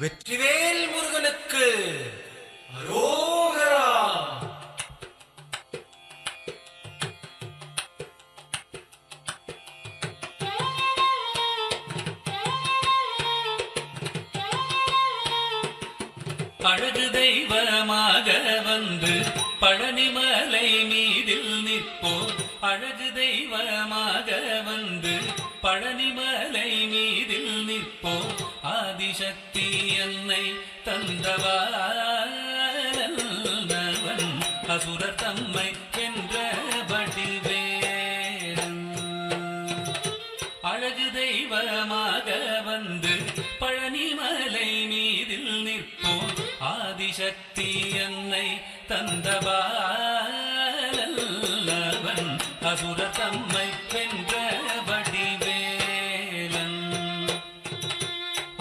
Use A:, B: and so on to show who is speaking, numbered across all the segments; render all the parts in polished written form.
A: வெற்றிவேல் முருகனுக்கு அரோகரா.
B: அழகு தெய்வமாக வந்து பழனிமலை மீதில் நிற்போம். அழகு தெய்வமாக வந்து பழனிமலை மீதில் நிற்போம். ஆதிசக்தி என்னை தந்தவன் அசுரர் தம்மை வென்ற வடிவேலன். அழகு தெய்வமாக வந்து பழனிமலை மீதில் நிற்போம். ஆதிசக்தி என்னை தந்தவன் அசுரர் தம்மை வென்ற வடிவேலன்.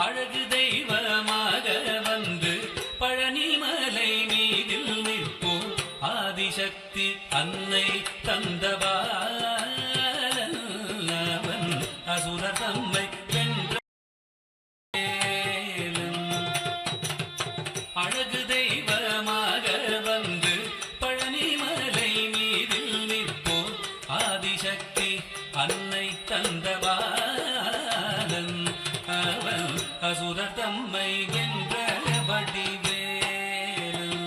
B: அழகு தெய்வமாக வந்து பழனிமலை மீதில் நிற்போம். ஆதிசக்தி அன்னை தந்தவன் அசுரர் தம்மை வென்ற. அழகு தெய்வமாக வந்து பழனிமலை மீதில் நிற்போம். ஆதிசக்தி அன்னை தந்தவாளன் அவன் அசுரர் தம்மை வென்ற வடிவேலன்.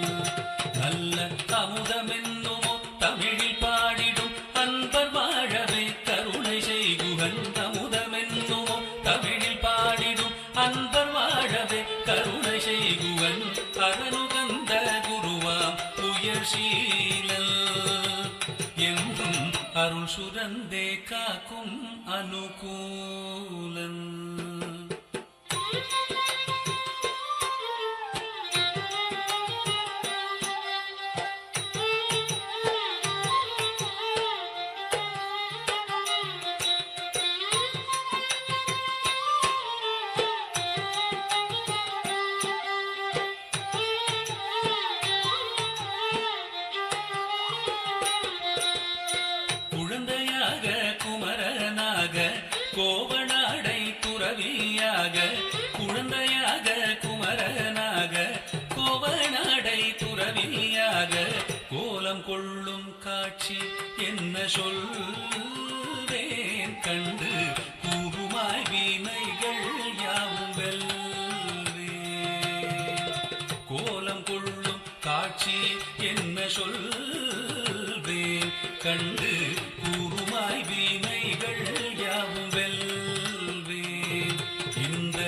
B: நல்ல அமுதமென்னுமோ தமிழில் பாடிடும் அன்பர் வாழவே கருணை செய்குகன். அமுதமென்னுமோ தமிழில் பாடிடும் அன்பர் வாழவே கருணை செய்குவன். அரணுகந்த குருவாம் உயர்ஷீலல் என்றும் அருள் சுரந்தே காக்கும் அனுகூலன். குழந்தையாக குமரனாக கோவனாடை துறவியாக. குழந்தையாக குமரனாக கோவனாடை துறவியாக. கோலம் கொள்ளும் காட்சி என்ன சொல்வேன் கண்டு கூறுமாய் வினைகள் யாவும் வெல்வேன். கோலம் கொள்ளும் காட்சி என்ன சொல்வேன் கண்டு கூறுமாய் வினைகள் யாவும் வெல்வேன். இந்த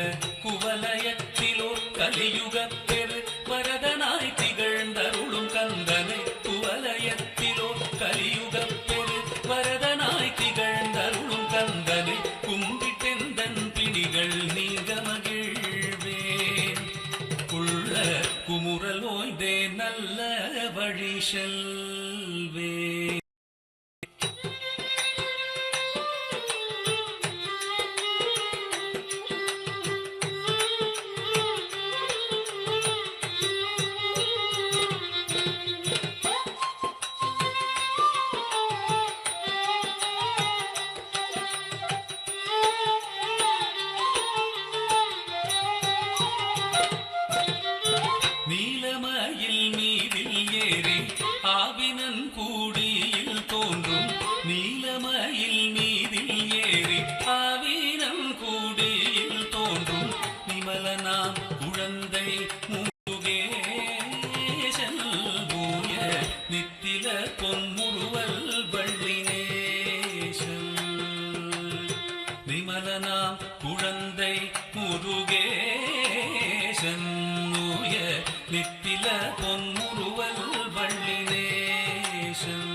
B: குவலயத்திலோ கலியுகப் பெரு வரதனாய் திகழ்ந்தருளும் கந்தனை. குவலயத்திலோ கலியுகப் பெரு வரதனாய் திகழ்ந்தருளும் கந்தனை. கும்பிட்டெந்தன் பிணிகள் நீங்க மகிழ்வேன். உள்ள குமுறல் ஓய்ந்தே நல்ல வழி செல்வேன். நீலமயில் மீதில் ஏறி ஆவினன் கூடியில் தோன்றும். நீலமயில் மீதில் ஏறி ஆவினன் கூடியில் தோன்றும். நிமலனாம் குழந்தை முருகேசன் பூய நித்தில பொன்முருவல் வள்ளினேசன். நிமலனாம் குழந்தை முருகேசன் நித்தில பொன்முருவல் வள்ளினேசன்.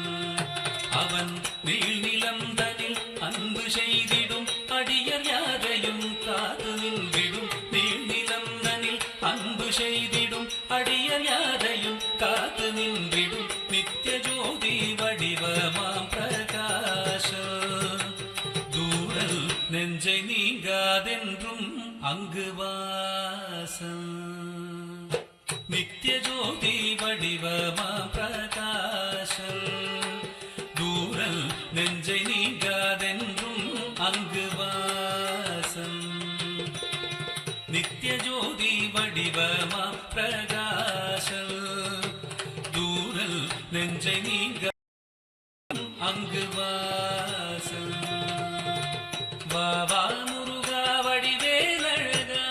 B: அவன் நீள்நிலந்தனில் அன்பு செய்திடும் அடியர் யாரையும் காத்து நின்றிடும். நீள்நிலந்தனில் அன்பு செய்திடும் அடியர் யாரையும் காத்து நின்றிடும். நித்திய ஜோதி வடிவமாம் பிரகாச தூரல் நெஞ்சை நீங்காதென்றும் அங்கு வாசம். நித்திய ஜோதி வடிவமாம் பிரகாசம் தூரல் நெஞ்சை நீங்காதென்றும் அங்கு வாசம். நித்திய ஜோதி வடிவமா பிரகாசல் தூரல் நெஞ்சை நீங்க அங்கு வாசல் வாவா முருகா வடிவேலழகா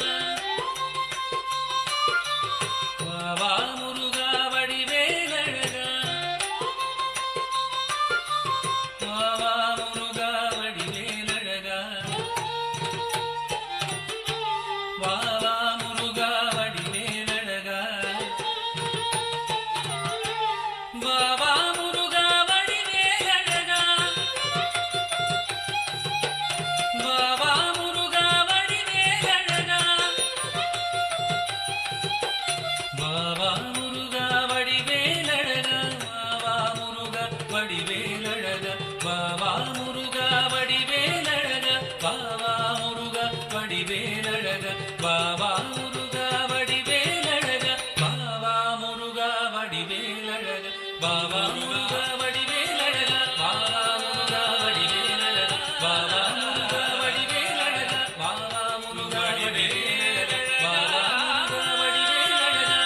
B: வாவா முருகா வடிவேலழகா வாவா முருகா வடிவேலழகா வாவா முருகா வடிவேலழகா வாவா முருகா வடிவேலழகா வாவா முருகா வடிவேலழகா வாவா முருகா வடிவேலழகா வாவா முருகா வடிவேலழகா வாவா முருகா வடிவேலழகா வாவா முருகா வடிவேலழகா வாவா முருகா வடிவேலழகா வாவா முருகா வடிவேலழகா வாவா முருகா வடிவேலழகா வாவா முருகா வடிவேலழகா வாவா முருகா வடிவேலழகா வாவா முருகா வடிவேலழகா வாவா முருகா வடிவேலழகா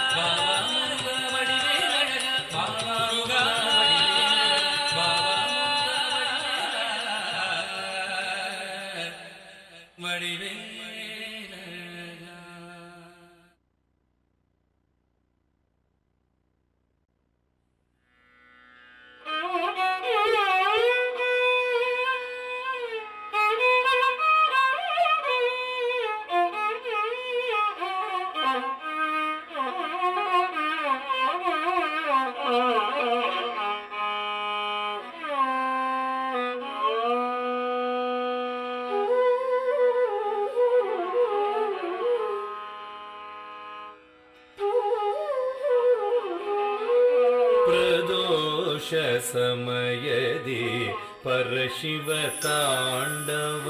B: வாவா முருகா வடிவேலழகா வாவா முருகா வடிவேலழகா
C: प्रदोष समयदि परशिव ताण्डव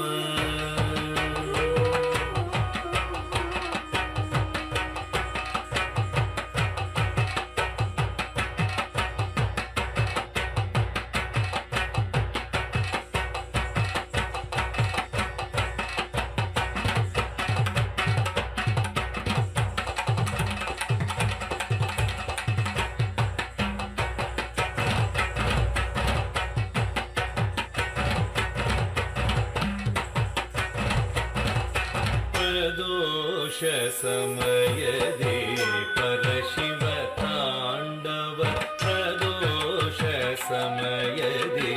C: प्रदोष समयदि परशिव ताण्डव प्रदोष समयदि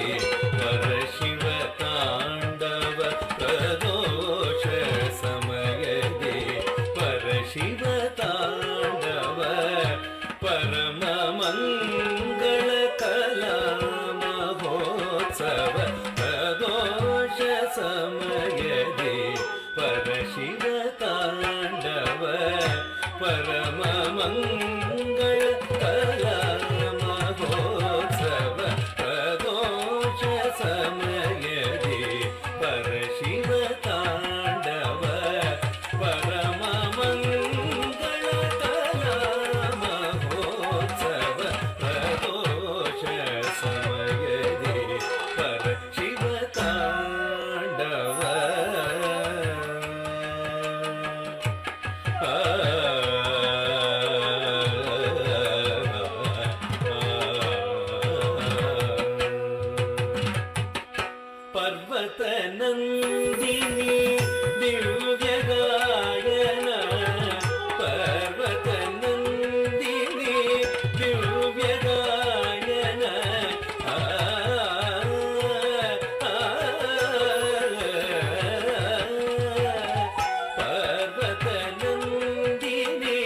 C: परशिव ताण्डव प्रदोष समयदि परशिव ताण्डव परम मंगल कला महोत्सव प्रदोष समयदि परशिव ताण्डव परम मंगल कला महोत्सव प्रदोष समयदि परशिव ताण्डव परम मंगल कला महोत्सव प्रदोष समयदि परशिव ताण्डव पर्वत नंदिनी दिव्य गायन पर्वत नंदिनी दिव्य गायन पर्वत नंदिनी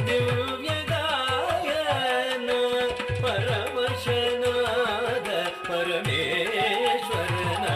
C: दिव्य गायन परवशनाद परमेश्वरन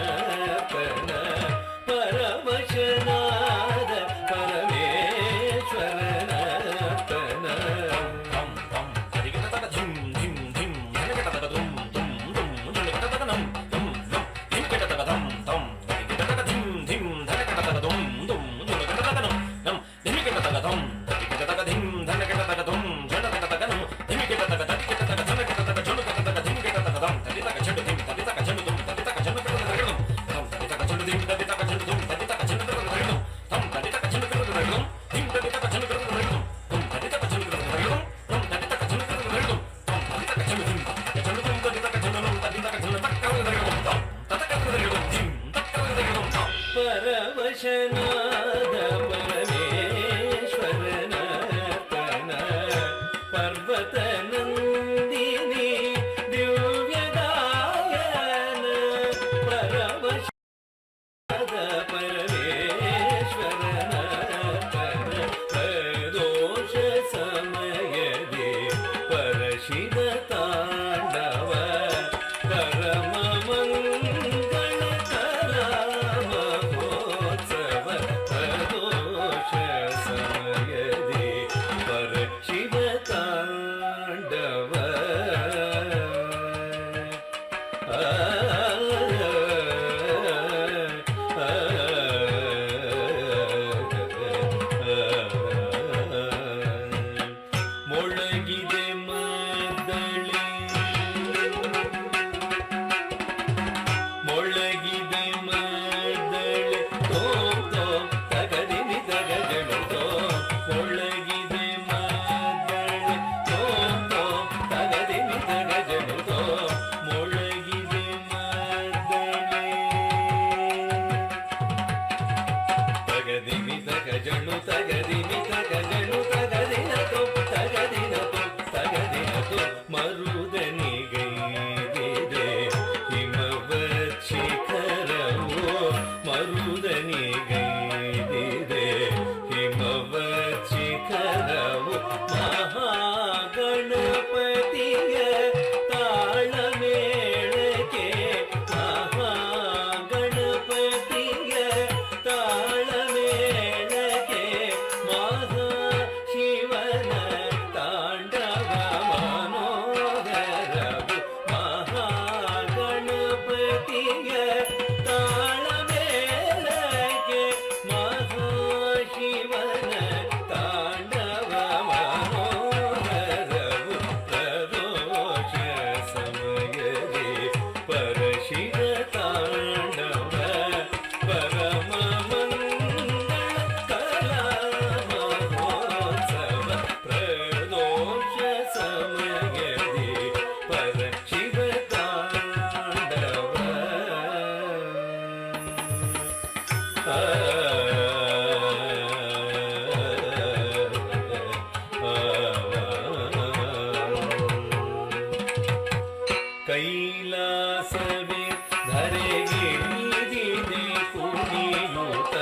C: ಕೈಲಾಸವೇ ಧರೆಗಿಳಿದಿದೆ ಕುಣಿಯುತ್ತ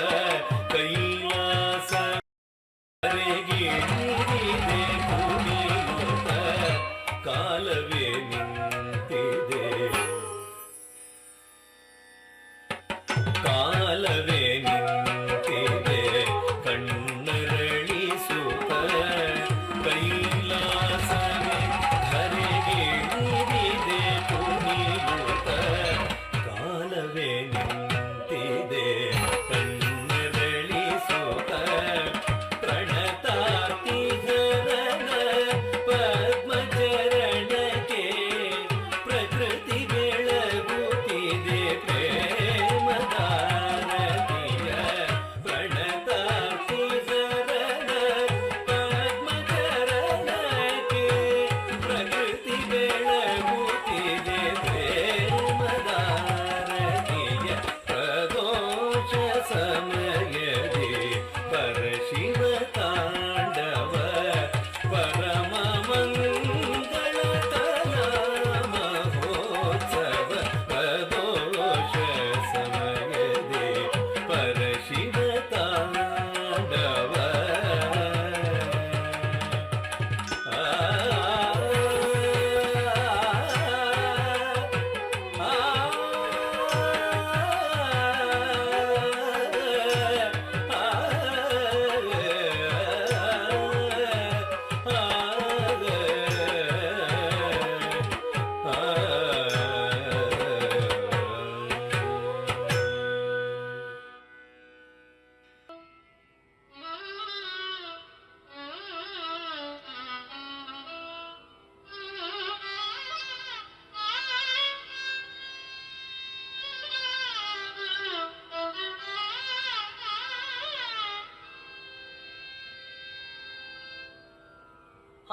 C: ಕೈಲಾಸ ಧರೆಗಿಳಿದಿದೆ ಕುಣಿಯುತ್ತ ಕಾಲವೇ ನಿಂತಿದೆ ಕಾಲವೇ ನಿಂತಿದೆ ಕಣ್ಣರಳಿಸುತ್ತ ಕೈಲಾಸವೇ ಧರೆಗಿಳಿದಿದೆ ಕುಣಿಯುತ್ತ ಕಾಲವೇ ನಿಂತಿದೆ ಕಣ್ಣರಳಿಸುತ್ತ ಪ್ರಣತಾರ್ತಿಹರನ ಪದ್ಮಚರಣಕ್ಕೆ ಪ್ರಕೃತಿ ಬೆಳಗುತ್ತಿದೆ ಪ್ರೇಮದಾರತಿಯ ಪ್ರಣತಾರ್ತಿಹರನ ಪದ್ಮಚರಣಕ್ಕೆ ಪ್ರಕೃತಿ ಬೆಳಗುತ್ತಿದೆ ಪ್ರೇಮದಾರತಿಯ ಪ್ರದೋಷ ಸಮಯದಿ ಪರಶಿವ ತಾಂಡವ ಪರಮ ಮಂಗಳತನ ಮಹೋತ್ಸವ ಪ್ರದೋಷ ಸಮಯದಿ ಪರಶಿವ ತಾಂಡವ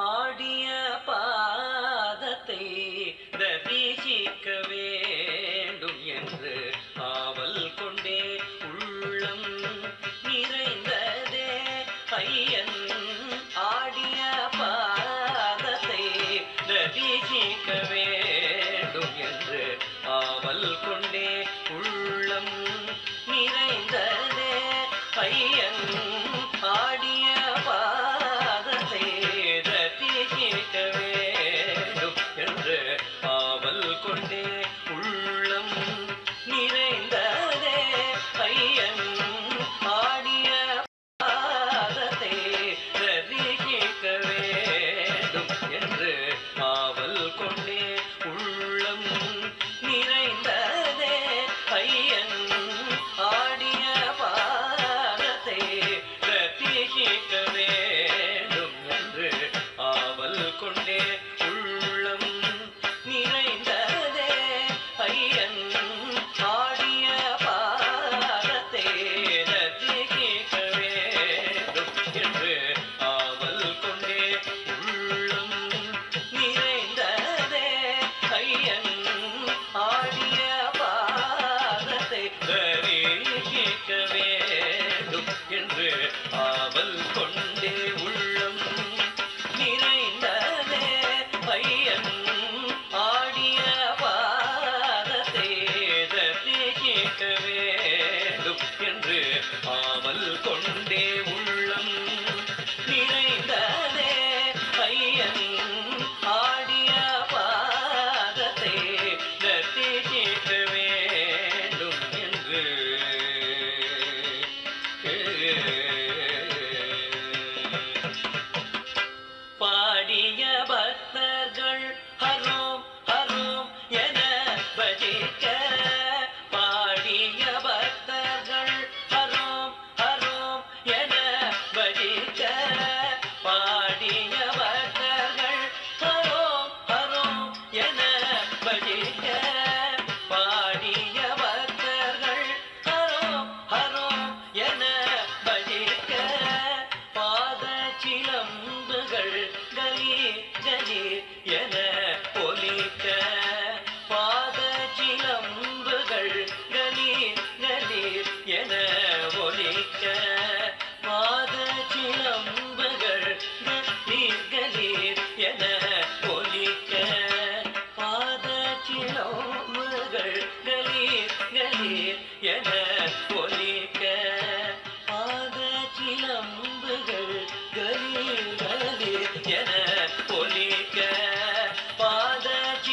B: ஆடிய பாதத்தை தரிசிக்க வேண்டும் என்று ஆவல் கொண்டே உள்ளம் நிறைந்ததே ஐயன் ஆடிய பாதத்தை தரிசிக்க வேண்டும் என்று ஆவல் கொண்டே உள்ளம் நிறைந்ததே ஐயன் ஆடிய பாதத்தை தரிசிக்க வேண்டும் என்று ஆவல் கொண்டே உள்ளம் நிறைந்ததே ஐயன் ஆடிய பாதத்தை தரிசிக்க வேண்டும் என்று ஆவல் கொண்டே உள்ளம் நிறைந்ததே ஐயன் ஆடிய பாதத்தை தரிசிக்க வேண்டும் என்று ஆவல் கொண்டே உள்ளம் நிறைந்ததே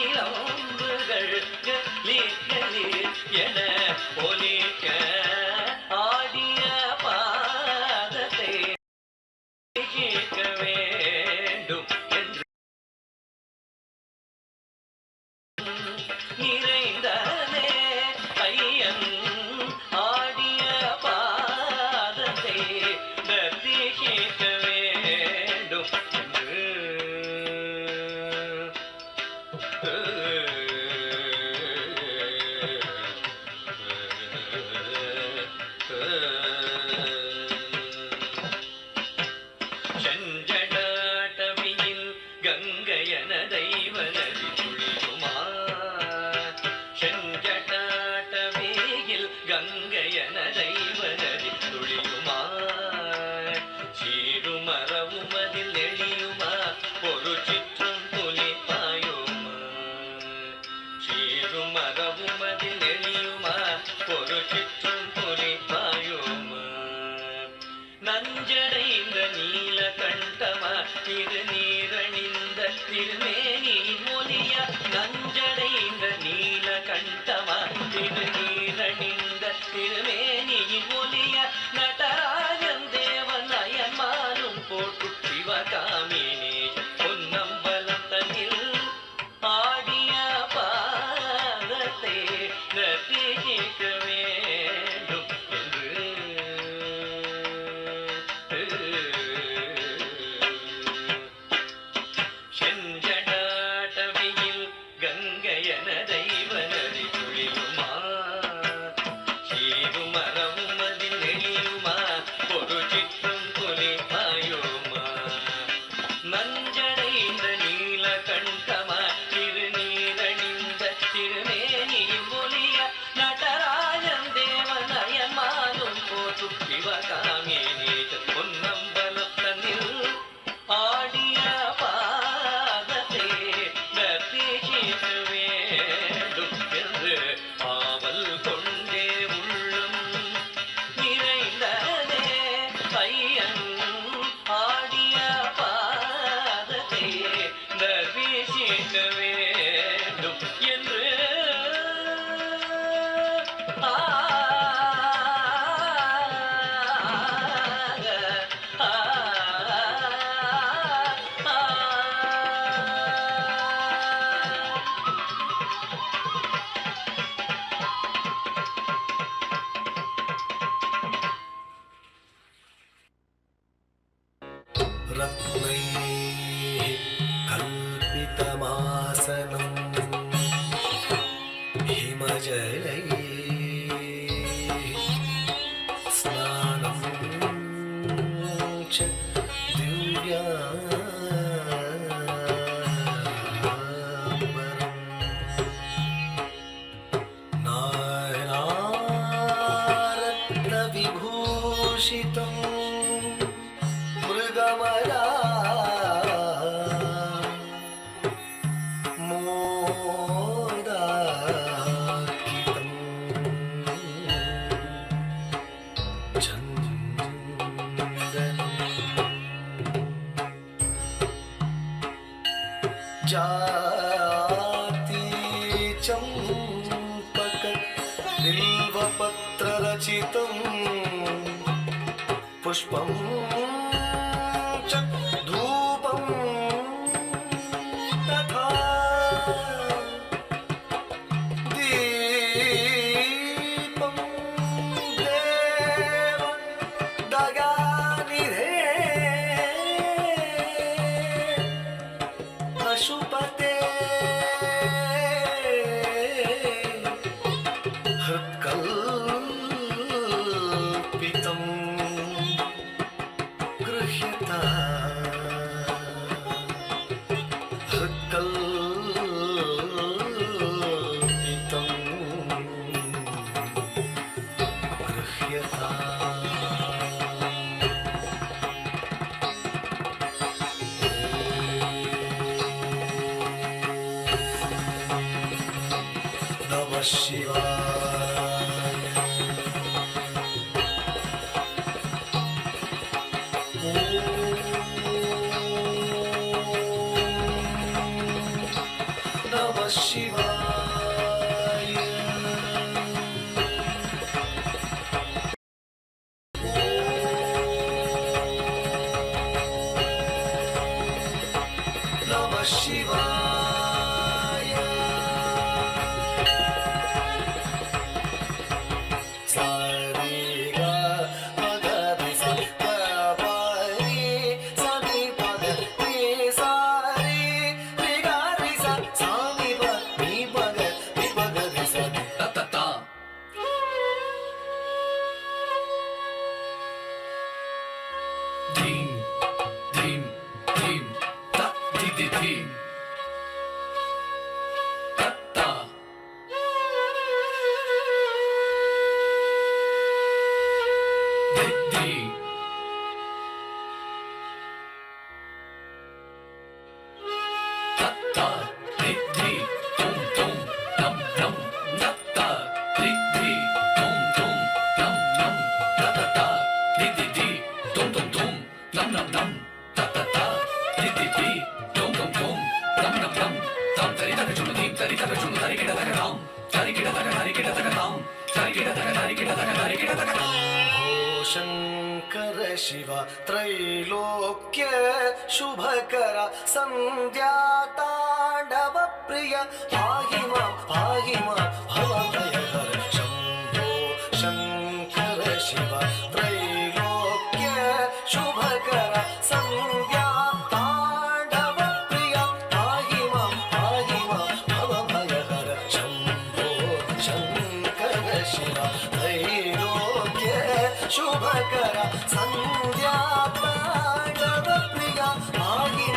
B: சிலம்புகள் கலீர் கலீர் என ஒலிக்க ஆடிய பாதத்தை கேட்க வேண்டும் என்று நிறைந்தனே ஐயன் ஆடிய பாதத்தை தரிசிக்க வேண்டும் என்று செஞ்சடாட்டவியில் கங்கையன தெய்வநதி துளியுமா செஞ்சடாட்டவியில் கங்கையன தெய்வநதி துளியுமா சீருமரவும் அதில் எளியுமா ஒரு சிற்றம் புலிப்பாயுமா சீருமரவும் அதில் எளியுமா ஒரு சிற்றம் புலிப்பாயுமா நஞ்சடைந்த நீல கண்டமா திருநீரணிந்த திருமேனி மொழிய நஞ்சடைந்த நீல கண்டமா திருநீரணிந்த திருமேனி மொழிய நடராஜன் தேவன் அயன்மானும் போட்டு சிவகாமினி பொன்னம்பலம் தன்னில் ஆடிய பாதத்தை தரிசிக்க வேண்டும் என்று செஞ்சடாட்டவியில் கங்கையன தெய்வநதி துளியுமா சீருமரவும் அதில் எளியுமா ஒரு சிற்றம் புலிப்பாயுமா நஞ்சடைந்த நீல கண்டமா திருநீரணிந்த திருமேனி மொழிய நடராஜன் தேவன் அயன்மானும் போது சிவகாமினி பொன்னம்பலத்தனில் ஆடிய பாதத்தை தரிசிக்க வேண்டும் என்று ஆவல் கொண்டே உள்ளும் நிறைந்ததே ஐயன் ஆடிய பாதத்தை தரிசிக்க வேண்டும் என்று
A: रत्नैः कल्पितमासनं हिमजलैः स्नानं च दिव्याम्बरम् नानारत्नविभूषितं मृगमला मोदाकितं चन्दनं जाति चम्पक बिल्वपत्ररचितं पुष्पं च धूपं तथा दीपं देव दगानिधे पशुपते हृत्कल्पितं गृह्यता हृत्कल्पितं गृह्यता नमः शिवाय नमः नमः शिवाय नमः शिवाय सारे गा पद रे सा प प रे सा नि पद रे सा रे रे गा रे सा सा नि प नि पद रे सा ता ता ता धीम धीम धीम ता धी धी धीम ता ता धी धी ता ता धी धी तुम तुम नम नम ता ता धी धी तुम तुम नम नम ता ता ता धी धी धी तुम तुम तुम नम नम नम ता ता ता धी धी धी तुम तुम तुम नम नम नम ताम तरी तक चुनु धीम तरी तक चुनु तरी किड़ा तक ताम तरी किड़ा तक ताम तरी किड़ा तक शंकर शिव त्रैलोक्य शुभकर संध्या तांडव प्रिय पाहि मां भवभयहर शंभो शंकर शिव त्रैलोक्य शुभकर संध्या तांडव प्रिय पाहि मां भवभयहर शंभो शंकर शिव त्रैलोक्य शुभकर संध्या तांडव प्रिय पाहि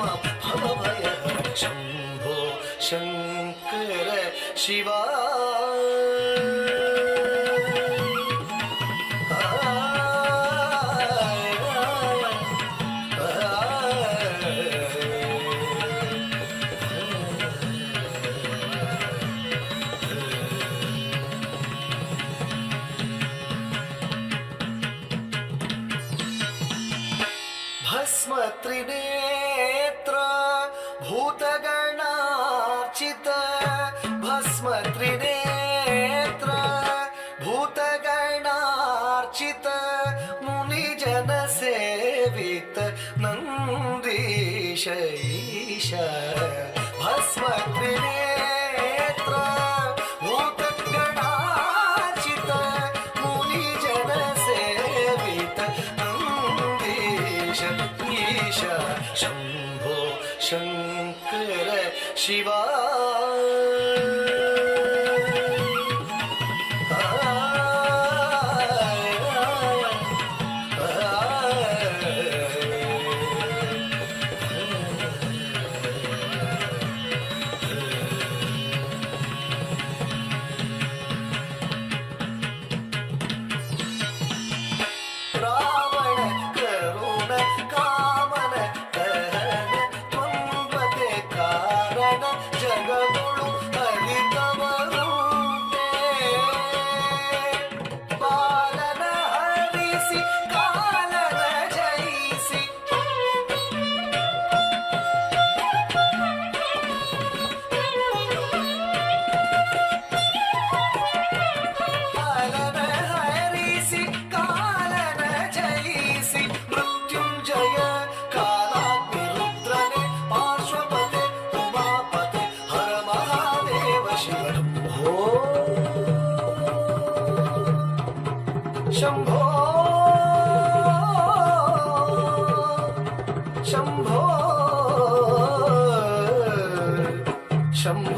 A: मां भवभयहर शंभो शंकर शिवा भस्म त्रिनेत्र भूतगणार्चित भस्म त्रिनेत्र भूतगणार्चित मुनिजन सेवित नन्दीश ईश भस्म त्रिनेत्र भूतगणार्चित मुनिजन सेवित ईश शंभो शंकर शिवा शंभो शंभो शंभो